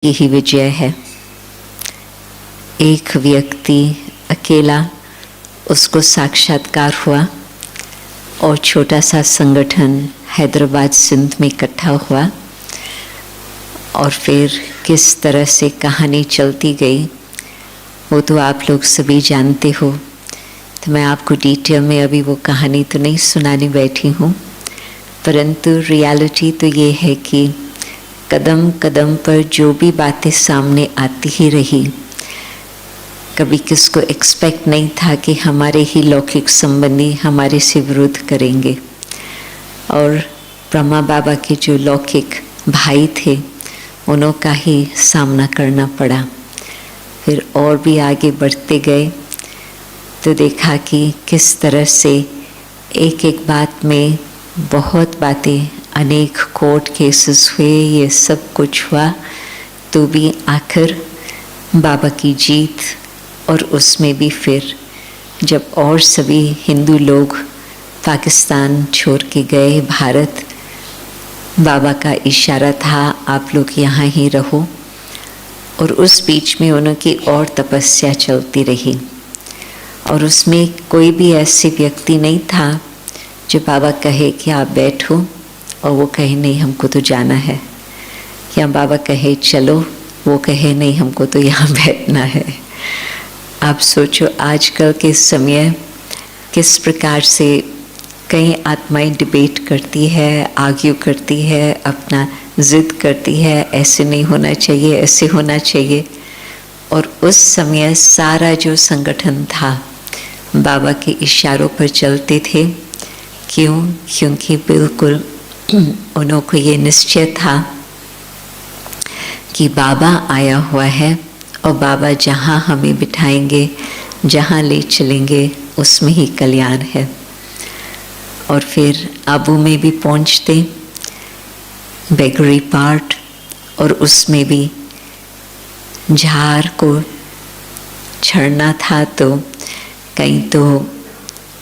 यही विजय है। एक व्यक्ति अकेला उसको साक्षात्कार हुआ और छोटा सा संगठन हैदराबाद सिंध में इकट्ठा हुआ और फिर किस तरह से कहानी चलती गई वो तो आप लोग सभी जानते हो। तो मैं आपको डिटेल में अभी वो कहानी तो नहीं सुनाने बैठी हूँ, परंतु रियलिटी तो ये है कि कदम कदम पर जो भी बातें सामने आती ही रही। कभी किसको एक्सपेक्ट नहीं था कि हमारे ही लौकिक संबंधी हमारे से विरोध करेंगे, और ब्रह्मा बाबा के जो लौकिक भाई थे उन्हों का ही सामना करना पड़ा। फिर और भी आगे बढ़ते गए तो देखा कि किस तरह से एक एक बात में बहुत बातें, अनेक कोर्ट केसेस हुए, ये सब कुछ हुआ, तो भी आखिर बाबा की जीत। और उसमें भी फिर जब और सभी हिंदू लोग पाकिस्तान छोड़ के गए भारत, बाबा का इशारा था आप लोग यहाँ ही रहो, और उस बीच में उनकी और तपस्या चलती रही। और उसमें कोई भी ऐसे व्यक्ति नहीं था जो बाबा कहे कि आप बैठो और वो कहे नहीं हमको तो जाना है, या बाबा कहे चलो वो कहे नहीं हमको तो यहाँ बैठना है। आप सोचो आजकल के समय किस प्रकार से कई आत्माएं डिबेट करती है, आर्ग्यू करती है, अपना जिद करती है, ऐसे नहीं होना चाहिए, ऐसे होना चाहिए। और उस समय सारा जो संगठन था बाबा के इशारों पर चलते थे। क्यों? क्योंकि बिल्कुल उन्हों को ये निश्चय था कि बाबा आया हुआ है और बाबा जहाँ हमें बिठाएंगे, जहाँ ले चलेंगे, उसमें ही कल्याण है। और फिर आबू में भी पहुँचते, बेगरी पार्ट, और उसमें भी झाड़ को छड़ना था, तो कहीं तो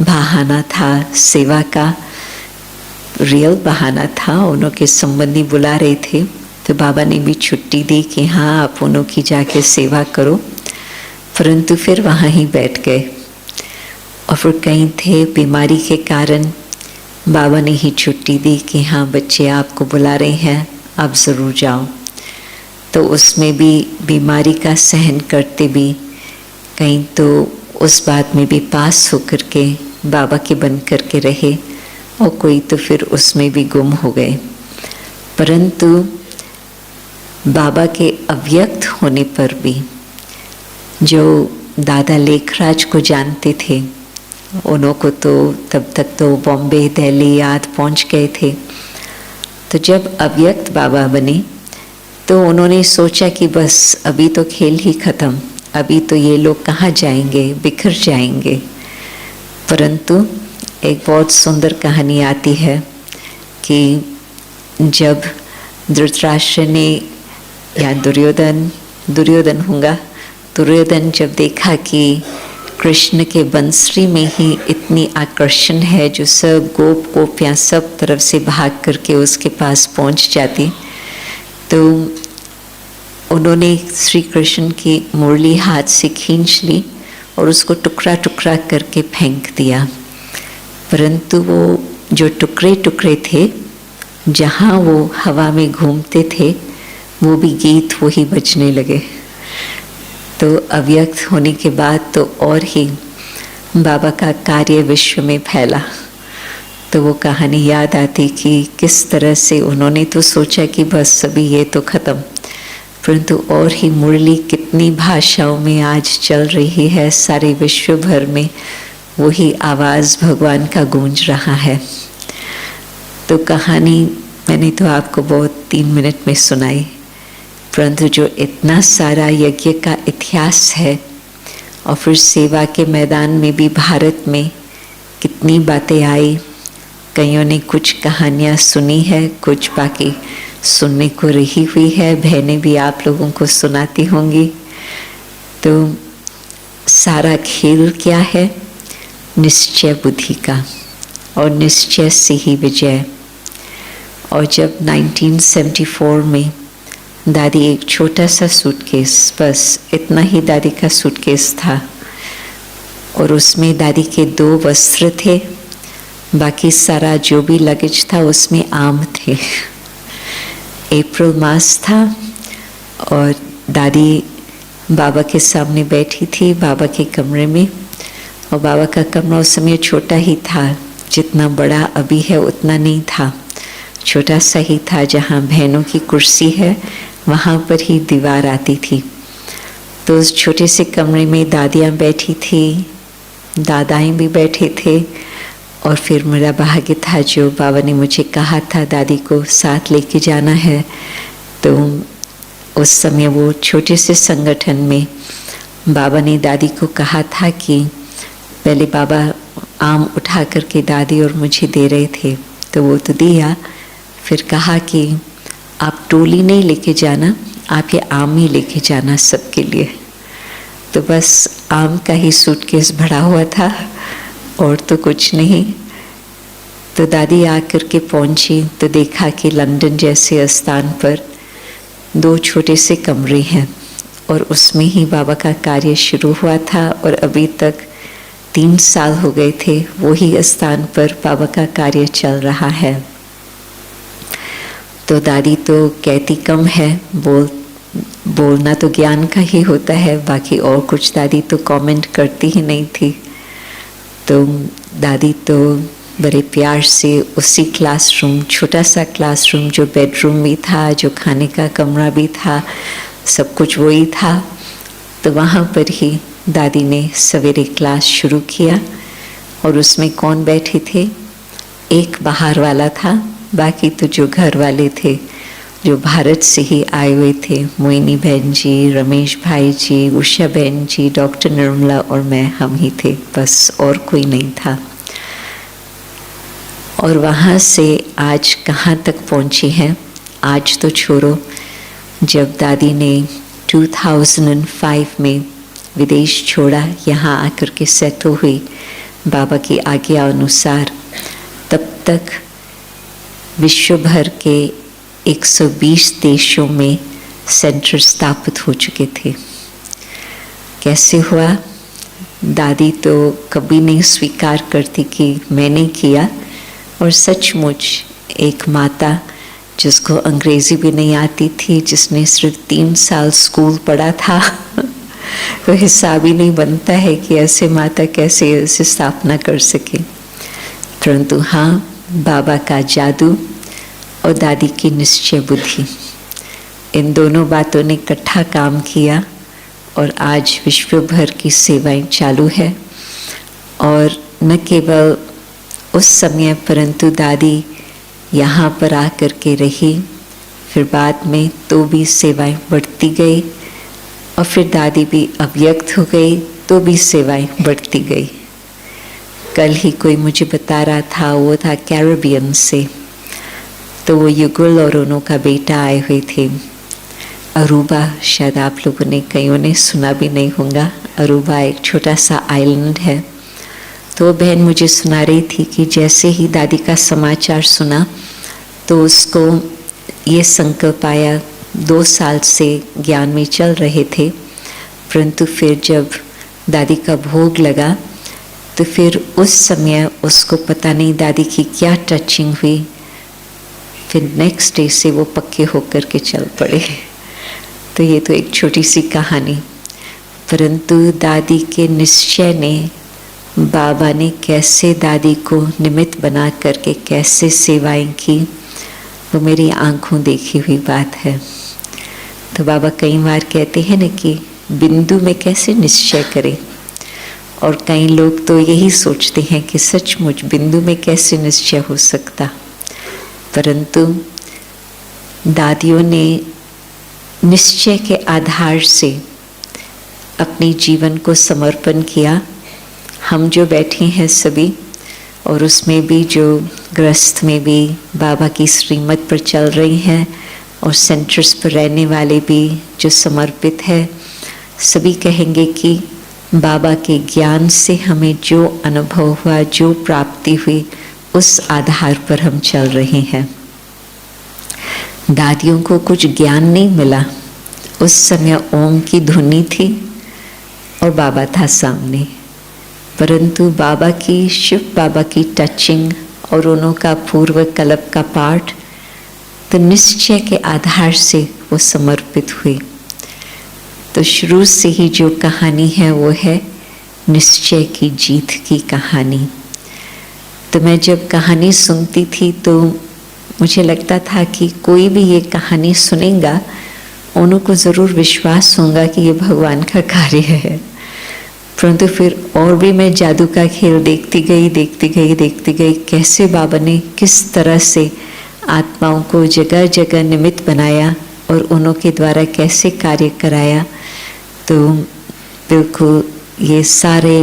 बहाना था, सेवा का रियल बहाना था। उनके संबंधी बुला रहे थे तो बाबा ने भी छुट्टी दी कि हाँ आप उन्हों की जाके सेवा करो, परंतु फिर वहाँ ही बैठ गए। और फिर कहीं थे बीमारी के कारण बाबा ने ही छुट्टी दी कि हाँ बच्चे आपको बुला रहे हैं, आप ज़रूर जाओ। तो उसमें भी बीमारी का सहन करते भी कहीं तो उस बात में भी पास होकर के बाबा के बन करके रहे, और कोई तो फिर उसमें भी गुम हो गए। परंतु बाबा के अव्यक्त होने पर भी जो दादा लेखराज को जानते थे उन्हों को तो तब तक तो बॉम्बे, दिल्ली आदि पहुंच गए थे। तो जब अव्यक्त बाबा बने तो उन्होंने सोचा कि बस अभी तो खेल ही ख़त्म, अभी तो ये लोग कहाँ जाएंगे, बिखर जाएंगे। परंतु एक बहुत सुंदर कहानी आती है कि जब धृतराष्ट्र ने, या दुर्योधन होगा, दुर्योधन जब देखा कि कृष्ण के बंसरी में ही इतनी आकर्षण है जो सब गोपियाँ सब तरफ से भाग करके उसके पास पहुंच जाती, तो उन्होंने श्री कृष्ण की मुरली हाथ से खींच ली और उसको टुकड़ा टुकड़ा करके फेंक दिया। परंतु वो जो टुकड़े टुकड़े थे, जहाँ वो हवा में घूमते थे, वो भी गीत वही बजने लगे। तो अव्यक्त होने के बाद तो और ही बाबा का कार्य विश्व में फैला। तो वो कहानी याद आती कि किस तरह से उन्होंने तो सोचा कि बस अभी ये तो ख़त्म, परंतु और ही मुरली कितनी भाषाओं में आज चल रही है, सारे विश्व भर में वही आवाज़ भगवान का गूंज रहा है। तो कहानी मैंने तो आपको बहुत 3 मिनट में सुनाई, परंतु जो इतना सारा यज्ञ का इतिहास है, और फिर सेवा के मैदान में भी भारत में कितनी बातें आई। कईयों ने कुछ कहानियाँ सुनी है, कुछ बाकी सुनने को रही हुई है, बहनें भी आप लोगों को सुनाती होंगी। तो सारा खेल क्या है? निश्चय बुद्धि का, और निश्चय से ही विजय। और जब 1974 में दादी एक छोटा सा सूटकेस, बस इतना ही दादी का सूटकेस था, और उसमें दादी के 2 वस्त्र थे, बाकी सारा जो भी लगेज था उसमें आम थे। अप्रैल मास था और दादी बाबा के सामने बैठी थी, बाबा के कमरे में, और बाबा का कमरा उस समय छोटा ही था, जितना बड़ा अभी है उतना नहीं था, छोटा सा ही था। जहाँ बहनों की कुर्सी है वहाँ पर ही दीवार आती थी। तो उस छोटे से कमरे में दादियाँ बैठी थी, दादाएँ भी बैठे थे, और फिर मेरा भाग्य था जो बाबा ने मुझे कहा था दादी को साथ लेके जाना है। तो उस समय वो छोटे से संगठन में बाबा ने दादी को कहा था कि पहले बाबा आम उठा करके दादी और मुझे दे रहे थे, तो वो तो दिया, फिर कहा कि आप टोली नहीं लेके जाना, आप ये आम ही लेके जाना सबके लिए। तो बस आम का ही सूटकेस भरा हुआ था और तो कुछ नहीं। तो दादी आकर के पहुंची तो देखा कि लंदन जैसे स्थान पर 2 छोटे से कमरे हैं, और उसमें ही बाबा का कार्य शुरू हुआ था, और अभी तक 3 साल हो गए थे वो ही स्थान पर बाबा का कार्य चल रहा है। तो दादी तो कहती कम है, बोलना तो ज्ञान का ही होता है, बाकी और कुछ दादी तो कमेंट करती ही नहीं थी। तो दादी तो बड़े प्यार से उसी क्लासरूम, छोटा सा क्लासरूम जो बेडरूम भी था, जो खाने का कमरा भी था, सब कुछ वही था, तो वहाँ पर ही दादी ने सवेरे क्लास शुरू किया। और उसमें कौन बैठे थे? एक बाहर वाला था, बाकी तो जो घर वाले थे, जो भारत से ही आए हुए थे, मोइनी बहन जी, रमेश भाई जी, उषा बहन जी, डॉक्टर निर्मला और मैं, हम ही थे, बस और कोई नहीं था। और वहाँ से आज कहाँ तक पहुँची हैं, आज तो छोड़ो, जब दादी ने 2005 में विदेश छोड़ा, यहाँ आकर के सेटल हुई बाबा की आज्ञा अनुसार, तब तक विश्व भर के 120 देशों में सेंटर स्थापित हो चुके थे। कैसे हुआ? दादी तो कभी नहीं स्वीकार करती कि मैंने किया, और सचमुच एक माता जिसको अंग्रेज़ी भी नहीं आती थी, जिसने सिर्फ 3 साल स्कूल पढ़ा था तो हिसाब ही नहीं बनता है कि ऐसे माता कैसे ऐसे स्थापना कर सके। परंतु हाँ, बाबा का जादू और दादी की निश्चय बुद्धि, इन दोनों बातों ने इकट्ठा काम किया, और आज विश्व भर की सेवाएं चालू है। और न केवल उस समय, परंतु दादी यहाँ पर आकर के रही, फिर बाद में तो भी सेवाएं बढ़ती गई, और फिर दादी भी अव्यक्त हो गई तो भी सेवाएं बढ़ती गई। कल ही कोई मुझे बता रहा था, वो था कैरेबियन से, तो वो युगल और उन्हों का बेटा आए हुए थे अरूबा, शायद आप लोगों ने कईयों ने सुना भी नहीं होगा। अरूबा एक छोटा सा आइलैंड है। तो बहन मुझे सुना रही थी कि जैसे ही दादी का समाचार सुना तो उसको ये संकल्प आया, 2 साल से ज्ञान में चल रहे थे, परंतु फिर जब दादी का भोग लगा तो फिर उस समय उसको पता नहीं दादी की क्या टचिंग हुई, फिर नेक्स्ट डे से वो पक्के होकर के चल पड़े। तो ये तो एक छोटी सी कहानी, परंतु दादी के निश्चय ने, बाबा ने कैसे दादी को निमित्त बना करके कैसे सेवाएं की, वो मेरी आंखों देखी हुई बात है। तो बाबा कई बार कहते हैं न कि बिंदु में कैसे निश्चय करें, और कई लोग तो यही सोचते हैं कि सचमुच बिंदु में कैसे निश्चय हो सकता, परंतु दादियों ने निश्चय के आधार से अपने जीवन को समर्पण किया। हम जो बैठे हैं सभी, और उसमें भी जो गृहस्थ में भी बाबा की श्रीमत पर चल रही हैं, और सेंटर्स पर रहने वाले भी जो समर्पित है, सभी कहेंगे कि बाबा के ज्ञान से हमें जो अनुभव हुआ, जो प्राप्ति हुई, उस आधार पर हम चल रहे हैं। दादियों को कुछ ज्ञान नहीं मिला। उस समय ओम की धुनी थी और बाबा था सामने, परंतु बाबा की, शिव बाबा की टचिंग और उन्हों का पूर्व कल्प का पाठ, तो निश्चय के आधार से वो समर्पित हुई। तो शुरू से ही जो कहानी है वो है निश्चय की जीत की कहानी। तो मैं जब कहानी सुनती थी तो मुझे लगता था कि कोई भी ये कहानी सुनेगा, उनको ज़रूर विश्वास होगा कि ये भगवान का कार्य है। परंतु फिर और भी मैं जादू का खेल देखती गई, कैसे बाबा ने किस तरह से आत्माओं को जगह जगह निमित्त बनाया और उन्हों के द्वारा कैसे कार्य कराया। तो बिल्कुल ये सारे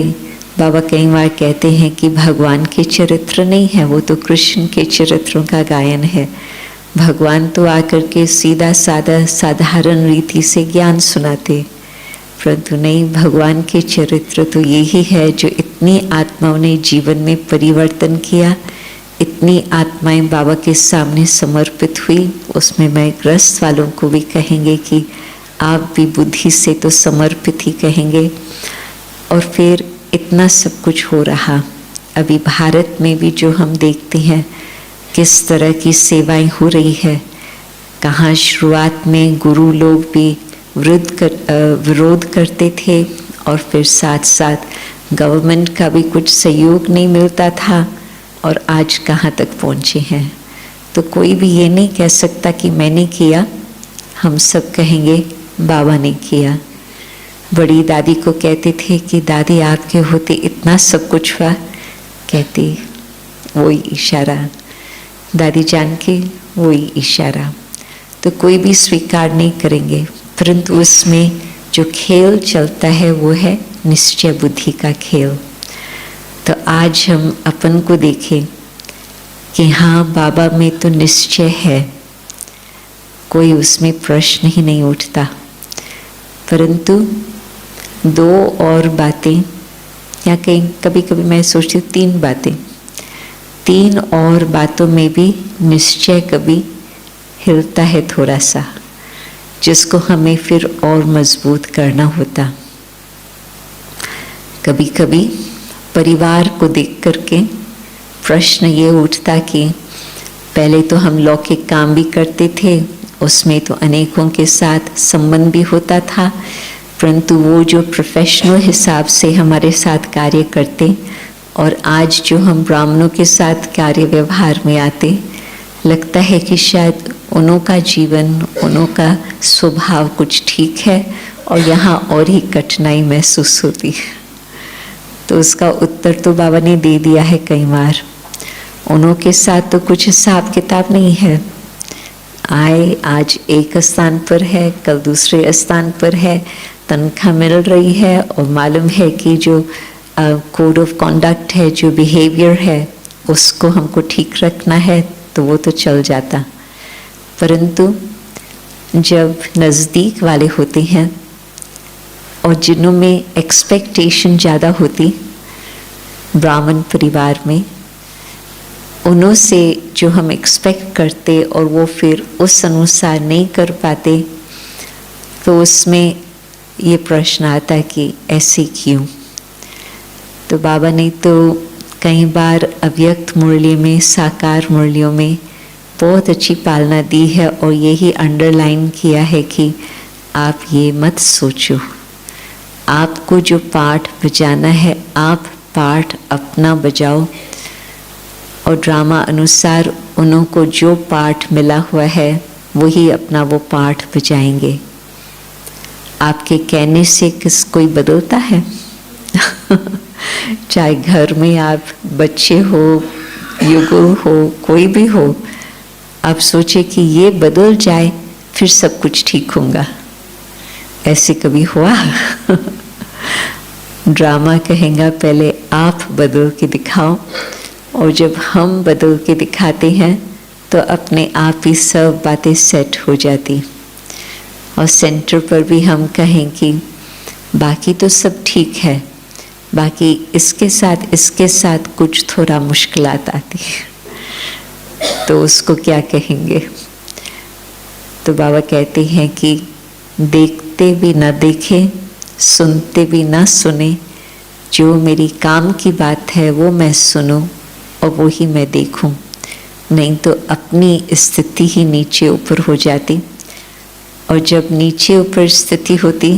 बाबा कई बार कहते हैं कि भगवान के चरित्र नहीं है, वो तो कृष्ण के चरित्रों का गायन है। भगवान तो आकर के सीधा साधा साधारण रीति से ज्ञान सुनाते, परंतु नहीं, भगवान के चरित्र तो यही है जो इतनी आत्माओं ने जीवन में परिवर्तन किया, इतनी आत्माएं बाबा के सामने समर्पित हुई। उसमें मैं ग्रस्त वालों को भी कहेंगे कि आप भी बुद्धि से तो समर्पित ही कहेंगे। और फिर इतना सब कुछ हो रहा। अभी भारत में भी जो हम देखते हैं किस तरह की सेवाएं हो रही है, कहाँ शुरुआत में गुरु लोग भी विरोध करते थे और फिर साथ साथ गवर्नमेंट का भी कुछ सहयोग नहीं मिलता था, और आज कहाँ तक पहुँचे हैं। तो कोई भी ये नहीं कह सकता कि मैंने किया, हम सब कहेंगे बाबा ने किया। बड़ी दादी को कहते थे कि दादी आपके होते इतना सब कुछ हुआ, कहती वही इशारा, दादी जान के वही इशारा। तो कोई भी स्वीकार नहीं करेंगे, परंतु उसमें जो खेल चलता है वो है निश्चय बुद्धि का खेल। तो आज हम अपन को देखें कि हाँ, बाबा में तो निश्चय है, कोई उसमें प्रश्न ही नहीं उठता, परंतु दो और बातें, या कहीं कभी कभी मैं सोचती हूँ तीन बातें, तीन और बातों में भी निश्चय कभी हिलता है थोड़ा सा, जिसको हमें फिर और मजबूत करना होता। कभी कभी परिवार को देख करके प्रश्न ये उठता कि पहले तो हम लौकिक काम भी करते थे, उसमें तो अनेकों के साथ संबंध भी होता था, परंतु वो जो प्रोफेशनल हिसाब से हमारे साथ कार्य करते और आज जो हम ब्राह्मणों के साथ कार्य व्यवहार में आते, लगता है कि शायद उन्हों का जीवन, उन्हों का स्वभाव कुछ ठीक है और यहाँ और ही कठिनाई महसूस होती है। तो उसका उत्तर तो बाबा ने दे दिया है कई बार। उन्हों के साथ तो कुछ हिसाब किताब नहीं है, आए आज एक स्थान पर है, कल दूसरे स्थान पर है, तनख्वाह मिल रही है और मालूम है कि जो कोड ऑफ कॉन्डक्ट है, जो बिहेवियर है, उसको हमको ठीक रखना है, तो वो तो चल जाता। परंतु जब नज़दीक वाले होते हैं और जिन्हों में एक्सपेक्टेशन ज़्यादा होती, ब्राह्मण परिवार में उन्हों से जो हम एक्सपेक्ट करते और वो फिर उस अनुसार नहीं कर पाते, तो उसमें ये प्रश्न आता कि ऐसे क्यों। तो बाबा ने तो कई बार अव्यक्त मुरली में, साकार मुरलियों में बहुत अच्छी पालना दी है और यही अंडरलाइन किया है कि आप ये मत सोचो, आपको जो पाठ बजाना है आप पाठ अपना बजाओ और ड्रामा अनुसार उन्हों को जो पाठ मिला हुआ है वही अपना वो पाठ बजाएंगे। आपके कहने से किस कोई बदलता है? चाहे घर में आप बच्चे हो, युगल हो, कोई भी हो, आप सोचे कि ये बदल जाए फिर सब कुछ ठीक होगा, ऐसे कभी हुआ? ड्रामा कहेगा पहले आप बदल के दिखाओ, और जब हम बदल के दिखाते हैं तो अपने आप ही सब बातें सेट हो जाती। और सेंटर पर भी हम कहें कि बाकी तो सब ठीक है, बाकी इसके साथ कुछ थोड़ा मुश्किलात आती है, तो उसको क्या कहेंगे? तो बाबा कहते हैं कि देखते भी न देखे, सुनते भी न सुने, जो मेरी काम की बात है वो मैं सुनूं और वो ही मैं देखूं, नहीं तो अपनी स्थिति ही नीचे ऊपर हो जाती। और जब नीचे ऊपर स्थिति होती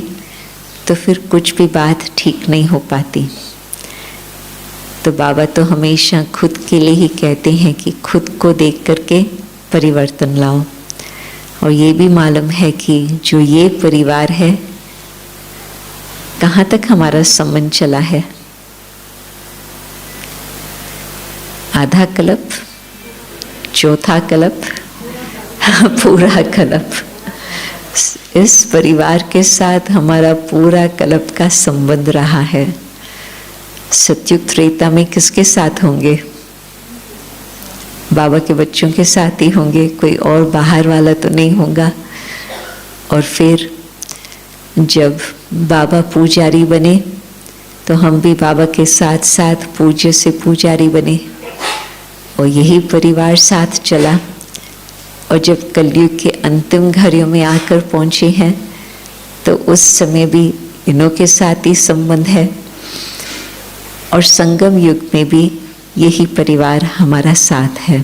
तो फिर कुछ भी बात ठीक नहीं हो पाती। तो बाबा तो हमेशा खुद के लिए ही कहते हैं कि खुद को देख करके परिवर्तन लाओ। और ये भी मालूम है कि जो ये परिवार है, कहाँ तक हमारा संबंध चला है? आधा कल्प, चौथा कल्प, पूरा कल्प। इस परिवार के साथ हमारा पूरा कल्प का संबंध रहा है। सतयुग त्रेता में किसके साथ होंगे? बाबा के बच्चों के साथ ही होंगे, कोई और बाहर वाला तो नहीं होगा। और फिर जब बाबा पुजारी बने तो हम भी बाबा के साथ साथ पूज्य से पुजारी बने और यही परिवार साथ चला। और जब कलयुग के अंतिम घड़ियों में आकर पहुँचे हैं तो उस समय भी इन्हों के साथ ही संबंध है। और संगम युग में भी यही परिवार हमारा साथ है।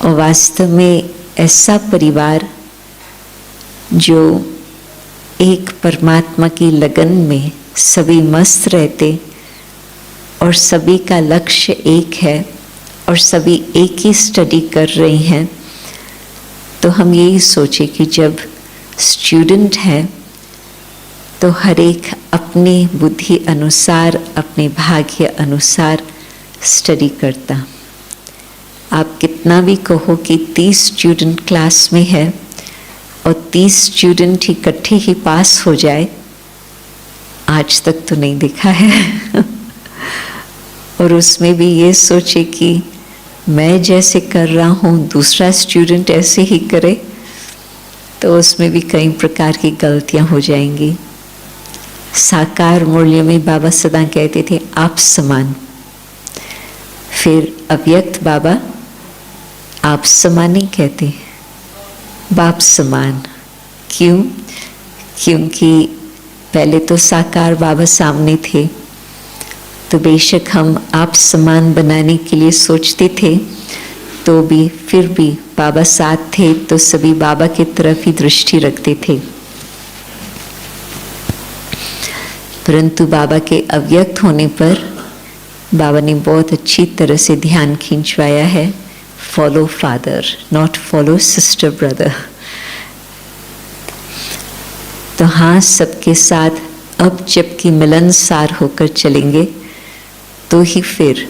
और वास्तव में ऐसा परिवार जो एक परमात्मा की लगन में सभी मस्त रहते और सभी का लक्ष्य एक है और सभी एक ही स्टडी कर रहे हैं, तो हम यही सोचे कि जब स्टूडेंट है तो हर एक अपनी बुद्धि अनुसार, अपने भाग्य अनुसार स्टडी करता। आप कितना भी कहो कि 30 स्टूडेंट क्लास में है और 30 स्टूडेंट इकट्ठे ही पास हो जाए, आज तक तो नहीं देखा है। और उसमें भी ये सोचे कि मैं जैसे कर रहा हूँ दूसरा स्टूडेंट ऐसे ही करे, तो उसमें भी कई प्रकार की गलतियाँ हो जाएंगी। साकार मूल्य में बाबा सदा कहते थे आप समान। फिर अव्यक्त बाबा आप समान नहीं कहते, बाप समान। क्यों? क्योंकि पहले तो साकार बाबा सामने थे, तो बेशक हम आप समान बनाने के लिए सोचते थे, तो भी फिर भी बाबा साथ थे तो सभी बाबा की तरफ ही दृष्टि रखते थे। परंतु बाबा के अव्यक्त होने पर बाबा ने बहुत अच्छी तरह से ध्यान खींचवाया है, follow father, not follow sister brother. तो हाँ, सबके साथ अब जबकि मिलनसार होकर चलेंगे तो ही फिर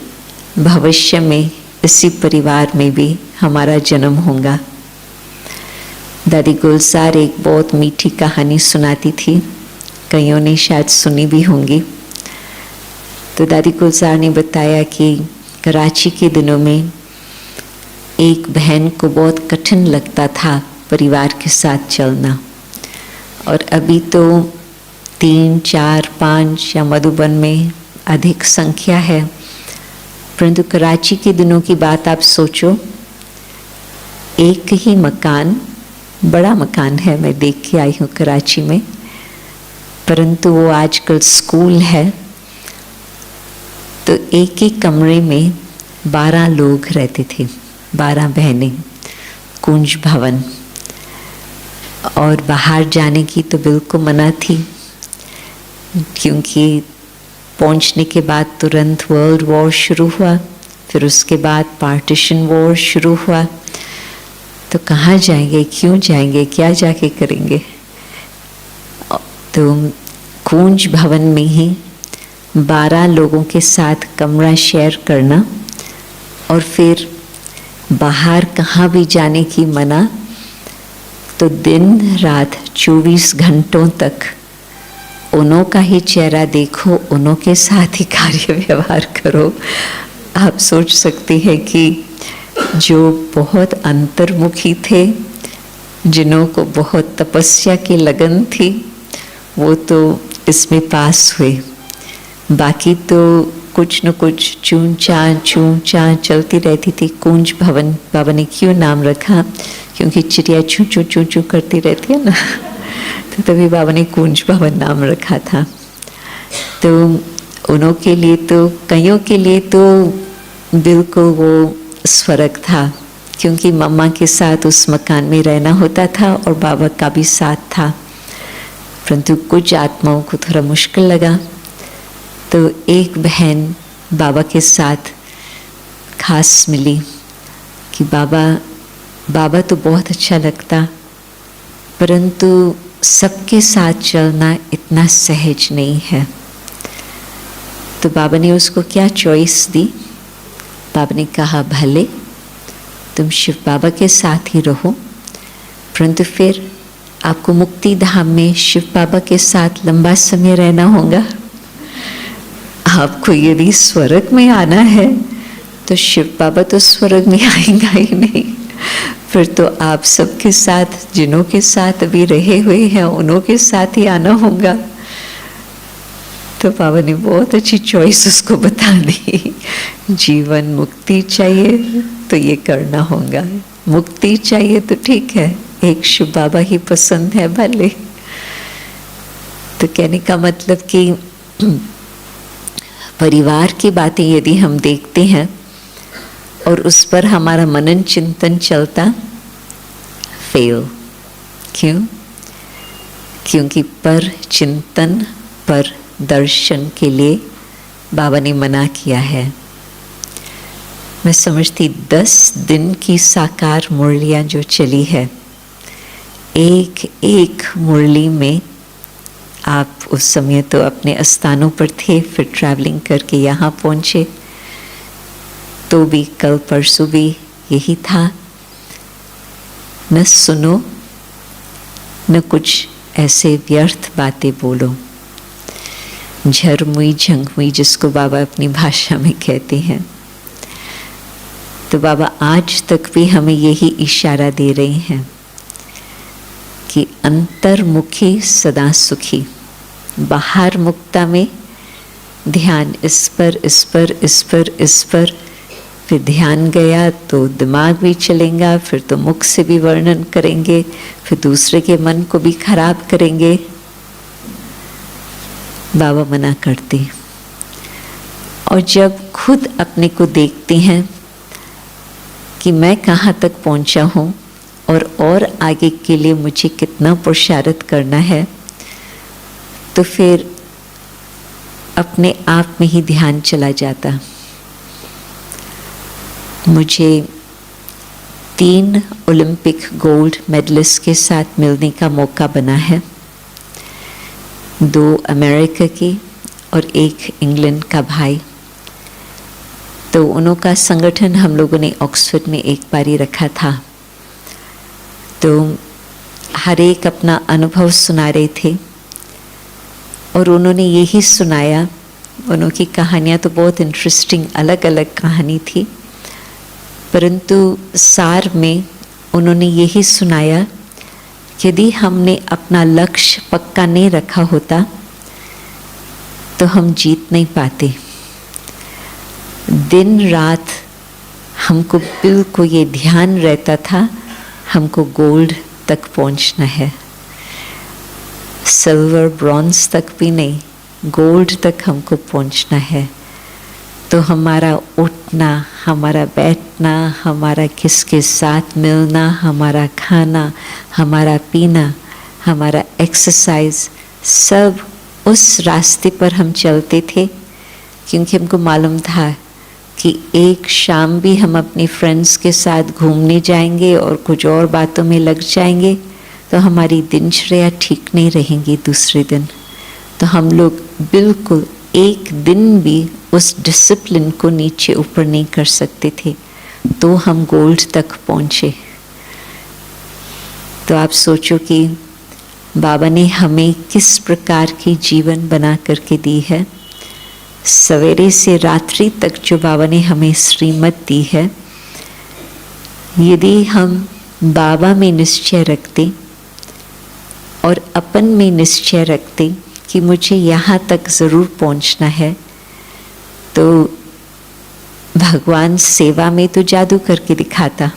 भविष्य में इसी परिवार में भी हमारा जन्म होगा। दादी गुलजार एक बहुत मीठी कहानी सुनाती थी, कईयों ने शायद सुनी भी होंगी। तो दादी गुलजार ने बताया कि कराची के दिनों में एक बहन को बहुत कठिन लगता था परिवार के साथ चलना। और अभी तो 3, 4, 5 या मधुबन में अधिक संख्या है, परंतु कराची के दिनों की बात आप सोचो, एक ही मकान, बड़ा मकान है, मैं देख के आई हूँ कराची में, परंतु वो आजकल स्कूल है। तो एक ही कमरे में 12 लोग रहते थे, 12 बहनें, कुंज भवन। और बाहर जाने की तो बिल्कुल मना थी, क्योंकि पहुंचने के बाद तुरंत वर्ल्ड वॉर शुरू हुआ, फिर उसके बाद पार्टीशन वॉर शुरू हुआ। तो कहाँ जाएंगे, क्यों जाएंगे, क्या जाके करेंगे? तो कुंज भवन में ही 12 लोगों के साथ कमरा शेयर करना और फिर बाहर कहाँ भी जाने की मना। तो दिन रात 24 घंटों तक उन्हों का ही चेहरा देखो, उन्हों के साथ ही कार्य व्यवहार करो। आप सोच सकते हैं कि जो बहुत अंतर्मुखी थे, जिन्हों को बहुत तपस्या की लगन थी, वो तो इसमें पास हुए। बाकी तो कुछ न कुछ चूं चां चलती रहती थी। कुंज भवन बाबा ने क्यों नाम रखा? क्योंकि चिड़िया चू चू चू चू करती रहती है ना, तो तभी बाबा ने कुंज भवन नाम रखा था। तो उनों के लिए तो, कईयों के लिए तो बिल्कुल वो स्वर्ग था, क्योंकि मम्मा के साथ उस मकान में रहना होता था और बाबा का भी साथ था। परंतु कुछ आत्माओं को थोड़ा मुश्किल लगा, तो एक बहन बाबा के साथ खास मिली कि बाबा तो बहुत अच्छा लगता, परंतु सबके साथ चलना इतना सहज नहीं है। तो बाबा ने उसको क्या चॉइस दी? बाबा ने कहा भले तुम शिव बाबा के साथ ही रहो, परंतु फिर आपको मुक्ति धाम में शिव बाबा के साथ लंबा समय रहना होगा। आपको यदि स्वर्ग में आना है तो शिव बाबा तो स्वर्ग में आएगा ही नहीं, फिर तो आप सबके साथ, जिनों के साथ अभी रहे हुए हैं उन्हों के साथ ही आना होगा। तो बाबा ने बहुत अच्छी चॉइस उसको बता दी, जीवन मुक्ति चाहिए तो ये करना होगा, मुक्ति चाहिए तो ठीक है, एक शिव बाबा ही पसंद है भले। तो कहने का मतलब कि परिवार की बातें यदि हम देखते हैं और उस पर हमारा मनन चिंतन चलता, फेल। क्यों? क्योंकि पर चिंतन, पर दर्शन के लिए बाबा ने मना किया है। मैं समझती 10 दिन की साकार मुरलियाँ जो चली है, एक एक मुरली में आप उस समय तो अपने स्थानों पर थे, फिर ट्रैवलिंग करके यहाँ पहुँचे, तो भी कल परसों भी यही था, न सुनो न कुछ ऐसे व्यर्थ बातें बोलो, झरमुई झंगमुई जिसको बाबा अपनी भाषा में कहते हैं। तो बाबा आज तक भी हमें यही इशारा दे रहे हैं कि अंतर्मुखी सदा सुखी, बाहर मुक्ता में ध्यान इस पर इस पर इस पर इस पर, फिर ध्यान गया तो दिमाग भी चलेगा, फिर तो मुख से भी वर्णन करेंगे, फिर दूसरे के मन को भी खराब करेंगे। बाबा मना करते। और जब खुद अपने को देखते हैं कि मैं कहाँ तक पहुँचा हूँ और आगे के लिए मुझे कितना पुरुषार्थ करना है, तो फिर अपने आप में ही ध्यान चला जाता। मुझे 3 ओलंपिक गोल्ड मेडलिस्ट के साथ मिलने का मौका बना है, 2 अमेरिका की और 1 इंग्लैंड का भाई। तो उन्हों का संगठन हम लोगों ने ऑक्सफोर्ड में एक बारी रखा था। तो हर एक अपना अनुभव सुना रहे थे और उन्होंने यही सुनाया। उनकी कहानियाँ तो बहुत इंटरेस्टिंग, अलग अलग कहानी थी, परंतु सार में उन्होंने यही सुनाया कि यदि हमने अपना लक्ष्य पक्का नहीं रखा होता तो हम जीत नहीं पाते। दिन रात हमको बिल्कुल ये ध्यान रहता था, हमको गोल्ड तक पहुंचना है, सिल्वर ब्रॉन्ज तक भी नहीं, गोल्ड तक हमको पहुंचना है। तो हमारा उठना, हमारा बैठना, हमारा किसके साथ मिलना, हमारा खाना, हमारा पीना, हमारा एक्सरसाइज, सब उस रास्ते पर हम चलते थे, क्योंकि हमको मालूम था कि एक शाम भी हम अपने फ्रेंड्स के साथ घूमने जाएंगे और कुछ और बातों में लग जाएंगे तो हमारी दिनचर्या ठीक नहीं रहेंगी दूसरे दिन। तो हम लोग बिल्कुल एक दिन भी उस डिसिप्लिन को नीचे ऊपर नहीं कर सकते थे, तो हम गोल्ड तक पहुँचे। तो आप सोचो कि बाबा ने हमें किस प्रकार की जीवन बना करके दी है। सवेरे से रात्रि तक जो बाबा ने हमें श्रीमत दी है, यदि हम बाबा में निश्चय रखते और अपन में निश्चय रखते कि मुझे यहाँ तक ज़रूर पहुँचना है, तो भगवान सेवा में तो जादू करके दिखाता,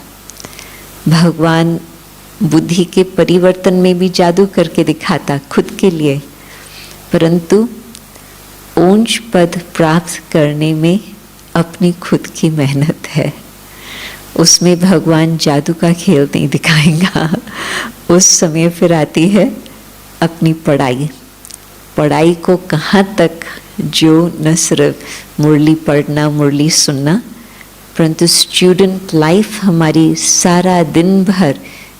भगवान बुद्धि के परिवर्तन में भी जादू करके दिखाता खुद के लिए, परंतु ऊंच पद प्राप्त करने में अपनी खुद की मेहनत है। उसमें भगवान जादू का खेल नहीं दिखाएगा। उस समय फिर आती है अपनी पढ़ाई। पढ़ाई को कहाँ तक, जो न सिर्फ मुरली पढ़ना, मुरली सुनना, परंतु स्टूडेंट लाइफ हमारी सारा दिन भर,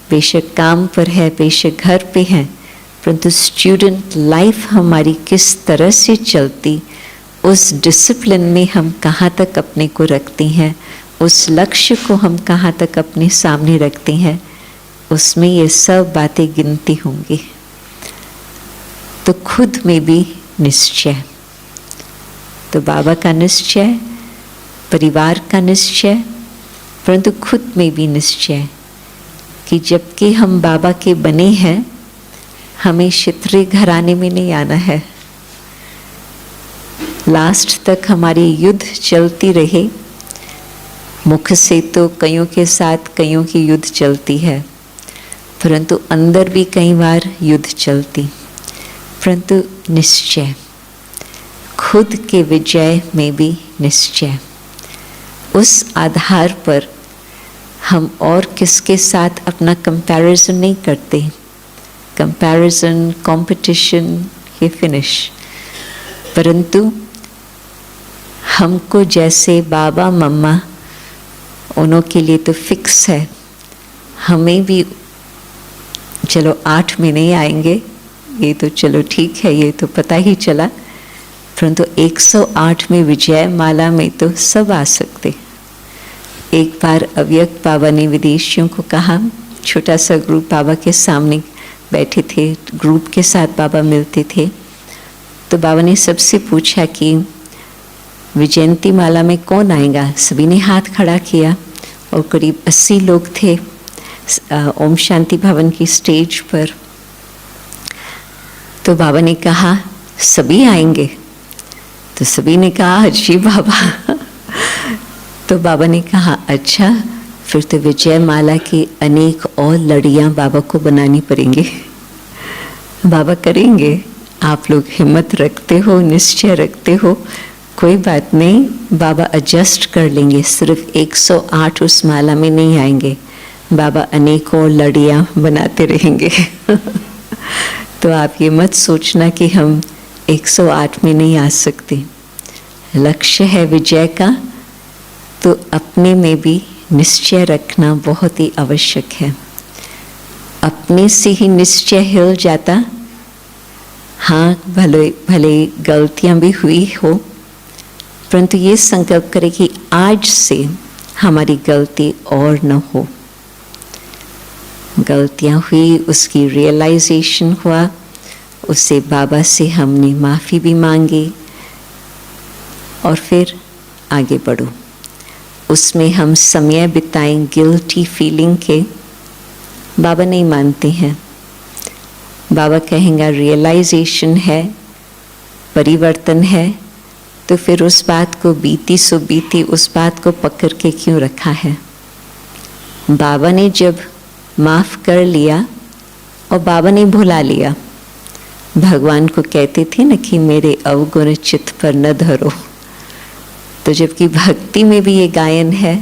बेशक काम पर है, बेशक घर पे है, परंतु स्टूडेंट लाइफ हमारी किस तरह से चलती, उस डिसिप्लिन में हम कहाँ तक अपने को रखती हैं, उस लक्ष्य को हम कहाँ तक अपने सामने रखते हैं, उसमें ये सब बातें गिनती होंगी। तो खुद में भी निश्चय, तो बाबा का निश्चय, परिवार का निश्चय, परंतु खुद में भी निश्चय कि जबकि हम बाबा के बने हैं, हमें क्षत्रिय घराने में नहीं आना है। लास्ट तक हमारी युद्ध चलती रहे। मुख से तो कईयों के साथ कईयों की युद्ध चलती है, परंतु अंदर भी कई बार युद्ध चलती, परंतु निश्चय, खुद के विजय में भी निश्चय। उस आधार पर हम और किसके साथ अपना कंपैरिजन नहीं करते। कंपैरिजन, कंपटीशन, ये फिनिश। परंतु हमको जैसे बाबा मम्मा, उनों के लिए तो फिक्स है, हमें भी चलो 8 में नहीं आएंगे, ये तो चलो ठीक है, ये तो पता ही चला, परंतु 108 में विजय माला में तो सब आ सकते। एक बार अव्यक्त बाबा ने विदेशियों को कहा, छोटा सा ग्रुप बाबा के सामने बैठे थे, ग्रुप के साथ बाबा मिलते थे, तो बाबा ने सबसे पूछा कि विजयंती माला में कौन आएगा। सभी ने हाथ खड़ा किया और करीब 80 लोग थे ओम शांति भवन की स्टेज पर। तो बाबा ने कहा सभी आएंगे, तो सभी ने कहा जी बाबा। तो बाबा ने कहा अच्छा, फिर तो विजय माला की अनेक और लड़ियाँ बाबा को बनानी पड़ेंगी। बाबा करेंगे, आप लोग हिम्मत रखते हो, निश्चय रखते हो, कोई बात नहीं, बाबा एडजस्ट कर लेंगे। सिर्फ 108 उस माला में नहीं आएंगे, बाबा अनेकों लड़ियाँ बनाते रहेंगे। तो आप ये मत सोचना कि हम 108 में नहीं आ सकते। लक्ष्य है विजय का, तो अपने में भी निश्चय रखना बहुत ही आवश्यक है। अपने से ही निश्चय हिल जाता, हाँ भले भले गलतियां भी हुई हो, परंतु ये संकल्प करें कि आज से हमारी गलती और न हो। गलतियां हुई, उसकी रियलाइजेशन हुआ, उससे बाबा से हमने माफ़ी भी मांगी और फिर आगे बढ़ो। उसमें हम समय बिताएं गिल्टी फीलिंग के, बाबा नहीं मानते हैं। बाबा कहेंगे रियलाइजेशन है, परिवर्तन है, तो फिर उस बात को बीती सो बीती, उस बात को पकड़ के क्यों रखा है। बाबा ने जब माफ़ कर लिया और बाबा ने भुला लिया, भगवान को कहते थे ना कि मेरे अवगुण चित्त पर न धरो, तो जबकि भक्ति में भी ये गायन है,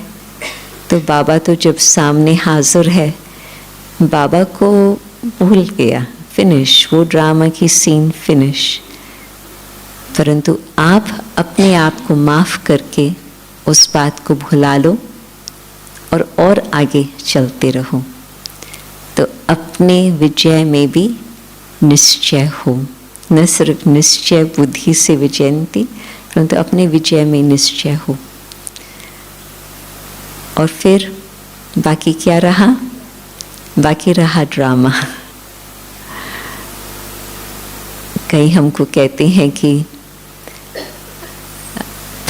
तो बाबा तो जब सामने हाजिर है, बाबा को भूल गया, फिनिश, वो ड्रामा की सीन फिनिश। परंतु आप अपने आप को माफ़ करके उस बात को भुला लो और आगे चलते रहो, तो अपने विजय में भी निश्चय हो। न सिर्फ निश्चय बुद्धि से विजयंती, परंतु अपने विजय में निश्चय हो। और फिर बाकी क्या रहा? बाकी रहा ड्रामा। कई हमको कहते हैं कि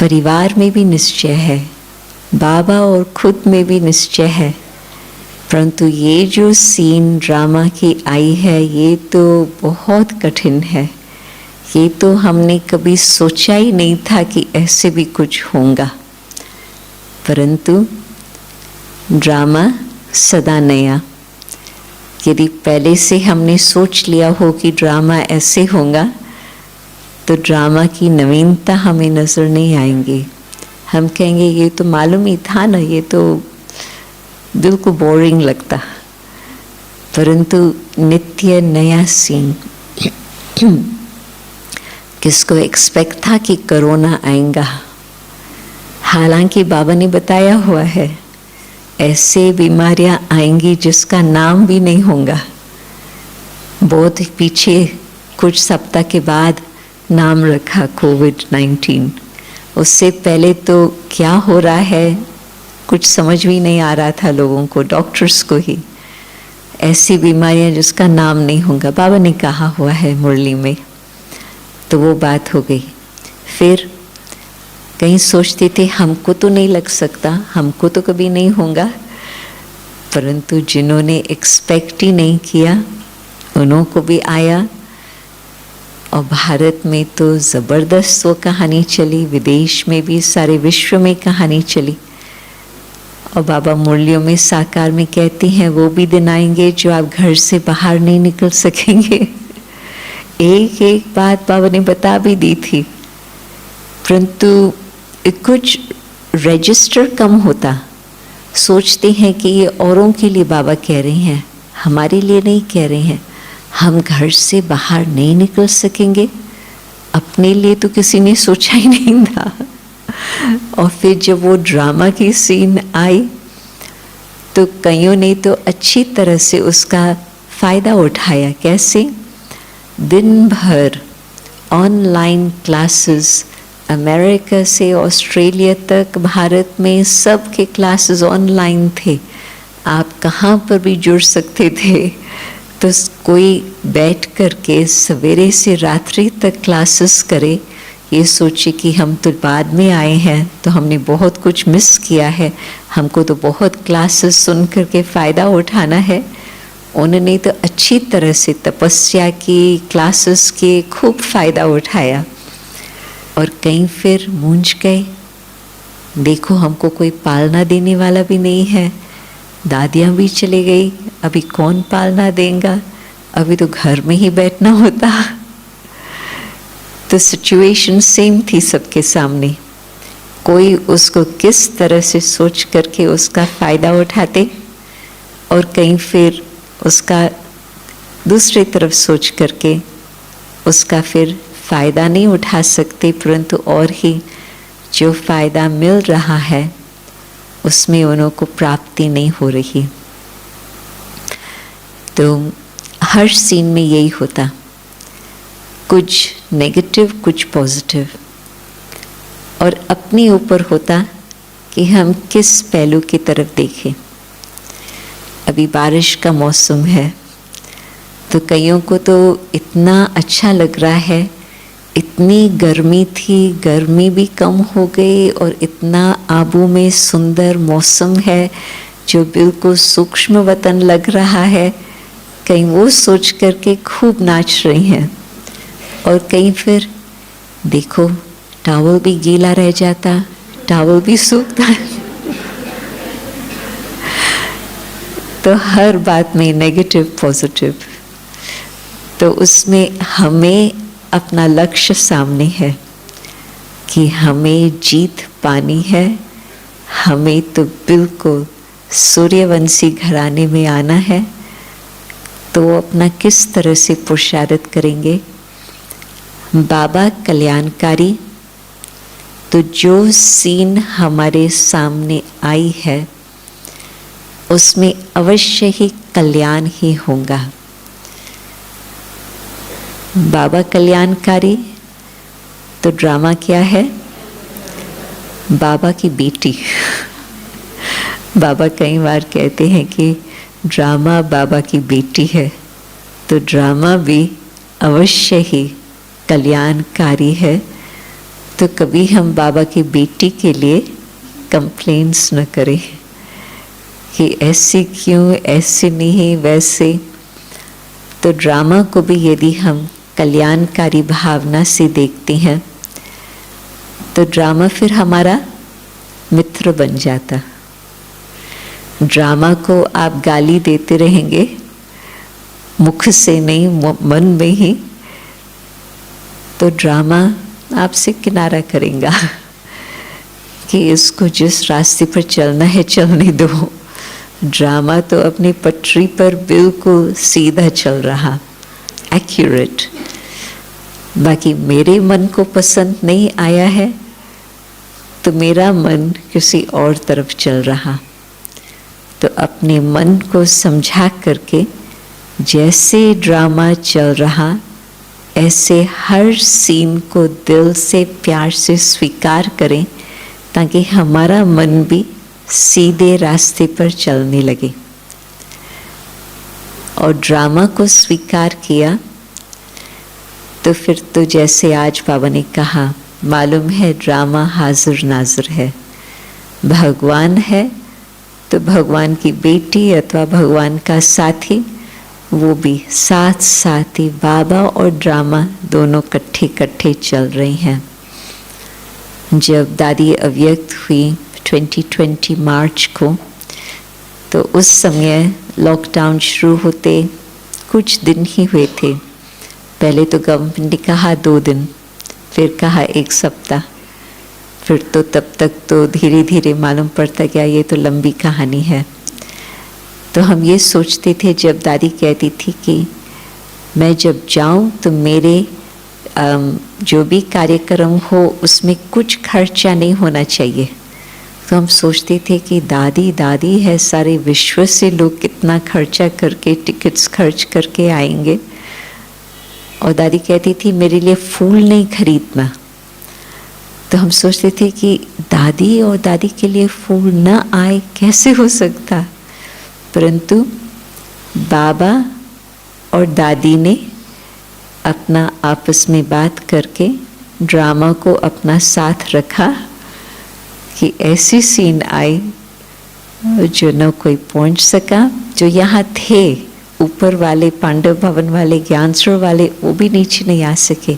परिवार में भी निश्चय है, बाबा और खुद में भी निश्चय है, परंतु ये जो सीन ड्रामा की आई है, ये तो बहुत कठिन है। ये तो हमने कभी सोचा ही नहीं था कि ऐसे भी कुछ होगा, परंतु ड्रामा सदा नया। यदि पहले से हमने सोच लिया हो कि ड्रामा ऐसे होगा, तो ड्रामा की नवीनता हमें नज़र नहीं आएंगी। हम कहेंगे ये तो मालूम ही था ना, ये तो बिल्कुल बोरिंग लगता। परंतु नित्य नया सीन। किसको एक्सपेक्ट था कि कोरोना आएगा? हालांकि बाबा ने बताया हुआ है ऐसे बीमारियां आएंगी जिसका नाम भी नहीं होगा। बहुत पीछे कुछ सप्ताह के बाद नाम रखा कोविड-19। उससे पहले तो क्या हो रहा है कुछ समझ भी नहीं आ रहा था लोगों को, डॉक्टर्स को ही। ऐसी बीमारियां जिसका नाम नहीं होगा, बाबा ने कहा हुआ है मुरली में। तो वो बात हो गई। फिर कहीं सोचते थे हमको तो नहीं लग सकता, हमको तो कभी नहीं होगा, परंतु जिन्होंने एक्सपेक्ट ही नहीं किया उन्हों को भी आया। और भारत में तो ज़बरदस्त वो कहानी चली, विदेश में भी, सारे विश्व में कहानी चली। और बाबा मुरलियों में साकार में कहते हैं वो भी दिन आएंगे जो आप घर से बाहर नहीं निकल सकेंगे। एक एक बात बाबा ने बता भी दी थी, परंतु कुछ रजिस्टर कम होता। सोचते हैं कि ये औरों के लिए बाबा कह रहे हैं, हमारे लिए नहीं कह रहे हैं। हम घर से बाहर नहीं निकल सकेंगे, अपने लिए तो किसी ने सोचा ही नहीं था। और फिर जब वो ड्रामा की सीन आई तो कईयों ने तो अच्छी तरह से उसका फ़ायदा उठाया। कैसे? दिन भर ऑनलाइन क्लासेस, अमेरिका से ऑस्ट्रेलिया तक, भारत में सब के क्लासेस ऑनलाइन थे। आप कहाँ पर भी जुड़ सकते थे। तो कोई बैठ कर के सवेरे से रात्रि तक क्लासेस करे, ये सोचे कि हम तो बाद में आए हैं तो हमने बहुत कुछ मिस किया है, हमको तो बहुत क्लासेस सुन कर के फ़ायदा उठाना है। उन्होंने तो अच्छी तरह से तपस्या की, क्लासेस के खूब फ़ायदा उठाया। और कहीं फिर मूंझ गए, देखो हमको कोई पालना देने वाला भी नहीं है, दादियाँ भी चली गई, अभी कौन पालना देगा, अभी तो घर में ही बैठना होता। तो सिचुएशन सेम थी सबके सामने। कोई उसको किस तरह से सोच करके उसका फ़ायदा उठाते, और कहीं फिर उसका दूसरी तरफ सोच करके उसका फिर फ़ायदा नहीं उठा सकते, परंतु और ही जो फ़ायदा मिल रहा है उसमें उन्हों को प्राप्ति नहीं हो रही। तो हर सीन में यही होता, कुछ नेगेटिव कुछ पॉजिटिव। और अपने ऊपर होता कि हम किस पहलू की तरफ देखें। अभी बारिश का मौसम है तो कईयों को तो इतना अच्छा लग रहा है, इतनी गर्मी थी, गर्मी भी कम हो गई, और इतना आबू में सुंदर मौसम है जो बिल्कुल सूक्ष्म वतन लग रहा है। कहीं वो सोच करके खूब नाच रही हैं, और कहीं फिर देखो टॉवल भी गीला रह जाता, टॉवल भी सूखता। तो हर बात में नेगेटिव पॉजिटिव। तो उसमें हमें अपना लक्ष्य सामने है कि हमें जीत पानी है, हमें तो बिल्कुल सूर्यवंशी घराने में आना है। तो अपना किस तरह से पुरुषार्थ करेंगे? बाबा कल्याणकारी। तो जो सीन हमारे सामने आई है उसमें अवश्य ही कल्याण ही होगा। बाबा कल्याणकारी। तो ड्रामा क्या है? बाबा की बेटी। बाबा कई बार कहते हैं कि ड्रामा बाबा की बेटी है। तो ड्रामा भी अवश्य ही कल्याणकारी है। तो कभी हम बाबा की बेटी के लिए कंप्लेंट्स न करें कि ऐसी क्यों, ऐसे नहीं, वैसे। तो ड्रामा को भी यदि हम कल्याणकारी भावना से देखते हैं तो ड्रामा फिर हमारा मित्र बन जाता। ड्रामा को आप गाली देते रहेंगे मुख से नहीं, मन में ही, तो ड्रामा आपसे किनारा करेगा कि इसको जिस रास्ते पर चलना है चलने दो। ड्रामा तो अपनी पटरी पर बिल्कुल सीधा चल रहा, एक्यूरेट। बाकी मेरे मन को पसंद नहीं आया है तो मेरा मन किसी और तरफ चल रहा। तो अपने मन को समझा करके जैसे ड्रामा चल रहा ऐसे हर सीन को दिल से प्यार से स्वीकार करें, ताकि हमारा मन भी सीधे रास्ते पर चलने लगे। और ड्रामा को स्वीकार किया तो फिर तो जैसे आज बाबा ने कहा, मालूम है ड्रामा हाजिर नाजिर है। भगवान है तो भगवान की बेटी अथवा भगवान का साथी, वो भी साथ साथ ही बाबा और ड्रामा दोनों इकट्ठे चल रहे हैं। जब दादी अव्यक्त हुई 2020 मार्च को, तो उस समय लॉकडाउन शुरू होते कुछ दिन ही हुए थे। पहले तो गवर्नमेंट ने कहा 2 दिन, फिर कहा 1 सप्ताह, फिर तो तब तक तो धीरे धीरे मालूम पड़ता गया ये तो लंबी कहानी है। तो हम ये सोचते थे, जब दादी कहती थी कि मैं जब जाऊं तो मेरे जो भी कार्यक्रम हो उसमें कुछ खर्चा नहीं होना चाहिए। तो हम सोचते थे कि दादी है, सारे विश्व से लोग कितना खर्चा करके टिकट्स खर्च करके आएंगे। और दादी कहती थी मेरे लिए फूल नहीं खरीदना। तो हम सोचते थे कि दादी और दादी के लिए फूल न आए, कैसे हो सकता। परंतु बाबा और दादी ने अपना आपस में बात करके ड्रामा को अपना साथ रखा कि ऐसी सीन आई जो न कोई पहुंच सका। जो यहाँ थे ऊपर वाले पांडव भवन वाले, ज्ञानसरोवर वाले, वो भी नीचे नहीं आ सके।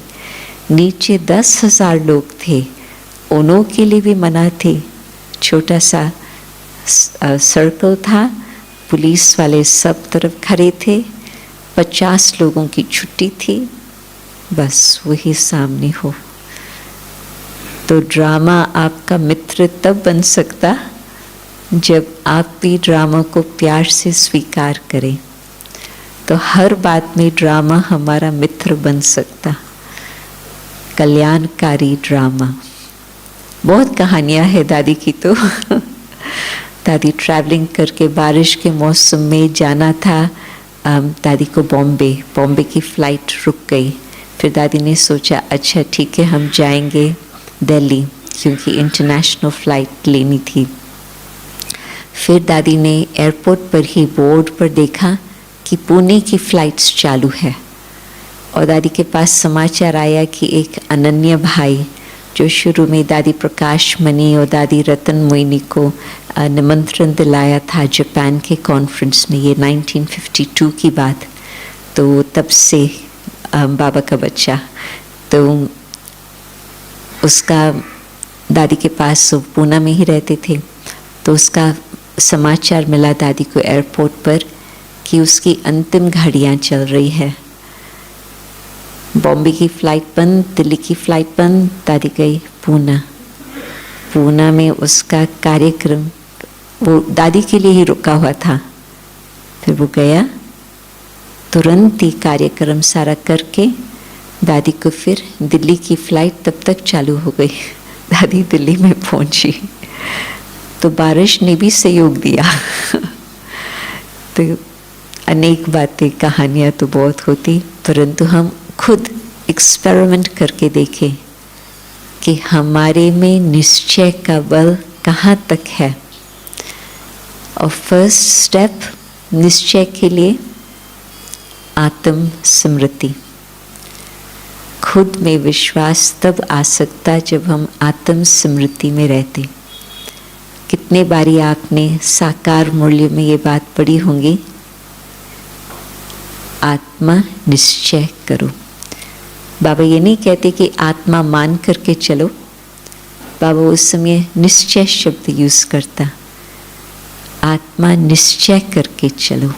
नीचे 10,000 लोग थे, उन्हों के लिए भी मना थे। छोटा सा सर्कल था, पुलिस वाले सब तरफ खड़े थे, 50 लोगों की छुट्टी थी, बस वही सामने हो। तो ड्रामा आपका मित्र तब बन सकता जब आप भी ड्रामा को प्यार से स्वीकार करें। तो हर बात में ड्रामा हमारा मित्र बन सकता। कल्याणकारी ड्रामा। बहुत कहानियाँ है दादी की तो दादी ट्रैवलिंग करके बारिश के मौसम में जाना था दादी को बॉम्बे की फ़्लाइट रुक गई। फिर दादी ने सोचा अच्छा ठीक है हम जाएंगे दिल्ली, क्योंकि इंटरनेशनल फ़्लाइट लेनी थी। फिर दादी ने एयरपोर्ट पर ही बोर्ड पर देखा कि पुणे की फ़्लाइट्स चालू है। और दादी के पास समाचार आया कि एक अनन्या भाई जो शुरू में दादी प्रकाश मणि और दादी रतन मोहिनी को निमंत्रण दिलाया था जापान के कॉन्फ्रेंस में, ये 1952 की बात। तो तब से बाबा का बच्चा, तो उसका दादी के पास पूना में ही रहते थे। तो उसका समाचार मिला दादी को एयरपोर्ट पर कि उसकी अंतिम घड़ियां चल रही है। बॉम्बे की फ़्लाइट बंद, दिल्ली की फ़्लाइट बंद, दादी गई पूना में उसका कार्यक्रम वो दादी के लिए ही रुका हुआ था। फिर वो गया, तुरंत ही कार्यक्रम सारा करके दादी को फिर दिल्ली की फ़्लाइट तब तक चालू हो गई। दादी दिल्ली में पहुंची तो बारिश ने भी सहयोग दिया। तो अनेक बातें कहानियाँ तो बहुत होती, परंतु हम खुद एक्सपेरिमेंट करके देखें कि हमारे में निश्चय का बल कहाँ तक है। और फर्स्ट स्टेप निश्चय के लिए आत्म स्मृति। खुद में विश्वास तब आ सकता जब हम आत्म स्मृति में रहते। कितने बारी आपने साकार मूल्य में ये बात पढ़ी होंगी, आत्मा निश्चय करो। बाबा ये नहीं कहते कि आत्मा मान करके चलो, बाबा उस समय निश्चय शब्द यूज करता, आत्मा निश्चय करके चलो।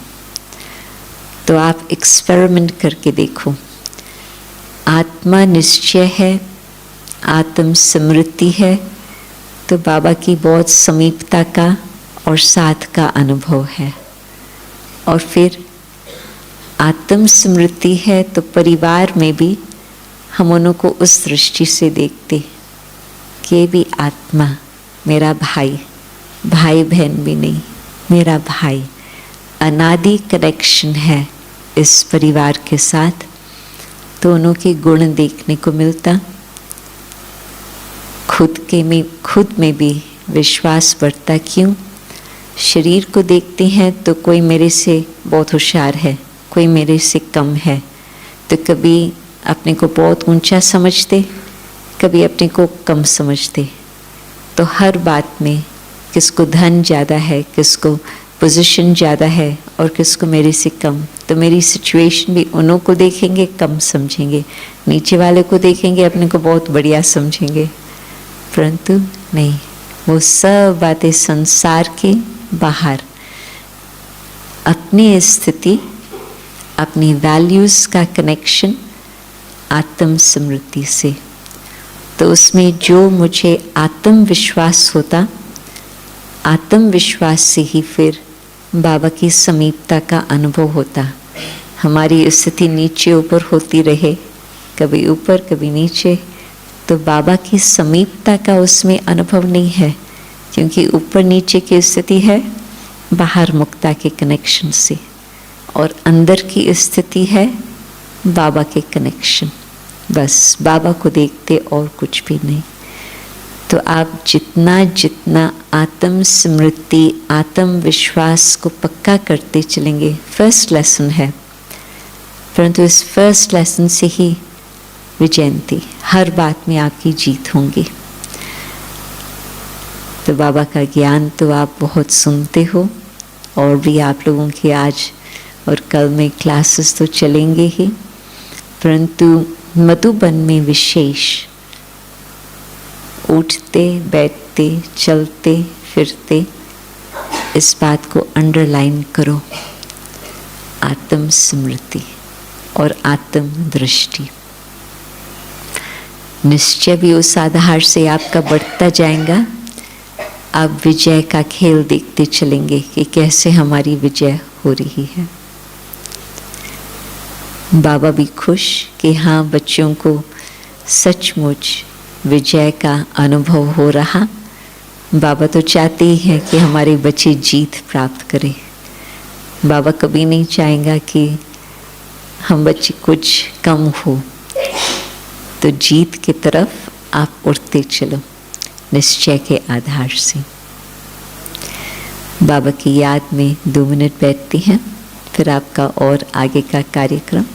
तो आप एक्सपेरिमेंट करके देखो। आत्मा निश्चय है, आत्म स्मृति है, तो बाबा की बहुत समीपता का और साथ का अनुभव है। और फिर आत्म स्मृति है तो परिवार में भी हम उन्हों को उस दृष्टि से देखते कि ये भी आत्मा, मेरा भाई, भाई बहन भी नहीं, मेरा भाई। अनादि कनेक्शन है इस परिवार के साथ, तो उन्हों के गुण देखने को मिलता। खुद में भी विश्वास बढ़ता। क्यों? शरीर को देखते हैं तो कोई मेरे से बहुत होशियार है, कोई मेरे से कम है, तो कभी अपने को बहुत ऊंचा समझते, कभी अपने को कम समझते। तो हर बात में किसको धन ज़्यादा है, किसको पोजीशन ज़्यादा है और किसको मेरे से कम, तो मेरी सिचुएशन भी उन्हों को देखेंगे कम समझेंगे, नीचे वाले को देखेंगे अपने को बहुत बढ़िया समझेंगे। परंतु नहीं, वो सब बातें संसार के बाहर, अपनी स्थिति, अपनी वैल्यूज़ का कनेक्शन आत्म स्मृति से। तो उसमें जो मुझे आत्मविश्वास होता, आत्मविश्वास से ही फिर बाबा की समीपता का अनुभव होता। हमारी स्थिति नीचे ऊपर होती रहे, कभी ऊपर कभी नीचे, तो बाबा की समीपता का उसमें अनुभव नहीं है, क्योंकि ऊपर नीचे की स्थिति है बाहर मुक्ता के कनेक्शन से, और अंदर की स्थिति है बाबा के कनेक्शन। बस बाबा को देखते और कुछ भी नहीं। तो आप जितना जितना आत्म स्मृति, आत्म विश्वास को पक्का करते चलेंगे, फर्स्ट लेसन है, परंतु इस फर्स्ट लेसन से ही विजयंती, हर बात में आपकी जीत होंगी। तो बाबा का ज्ञान तो आप बहुत सुनते हो, और भी आप लोगों की आज और कल में क्लासेस तो चलेंगे ही, परंतु मधुबन में विशेष उठते बैठते चलते फिरते इस बात को अंडरलाइन करो, आत्म स्मृति और आत्म दृष्टि। निश्चय भी उस आधार से आपका बढ़ता जाएगा। आप विजय का खेल देखते चलेंगे कि कैसे हमारी विजय हो रही है। बाबा भी खुश कि हाँ, बच्चों को सचमुच विजय का अनुभव हो रहा। बाबा तो चाहते ही हैं कि हमारे बच्चे जीत प्राप्त करें। बाबा कभी नहीं चाहेगा कि हम बच्चे कुछ कम हो, तो जीत की तरफ आप उठते चलो निश्चय के आधार से। बाबा की याद में 2 मिनट बैठती हैं, फिर आपका और आगे का कार्यक्रम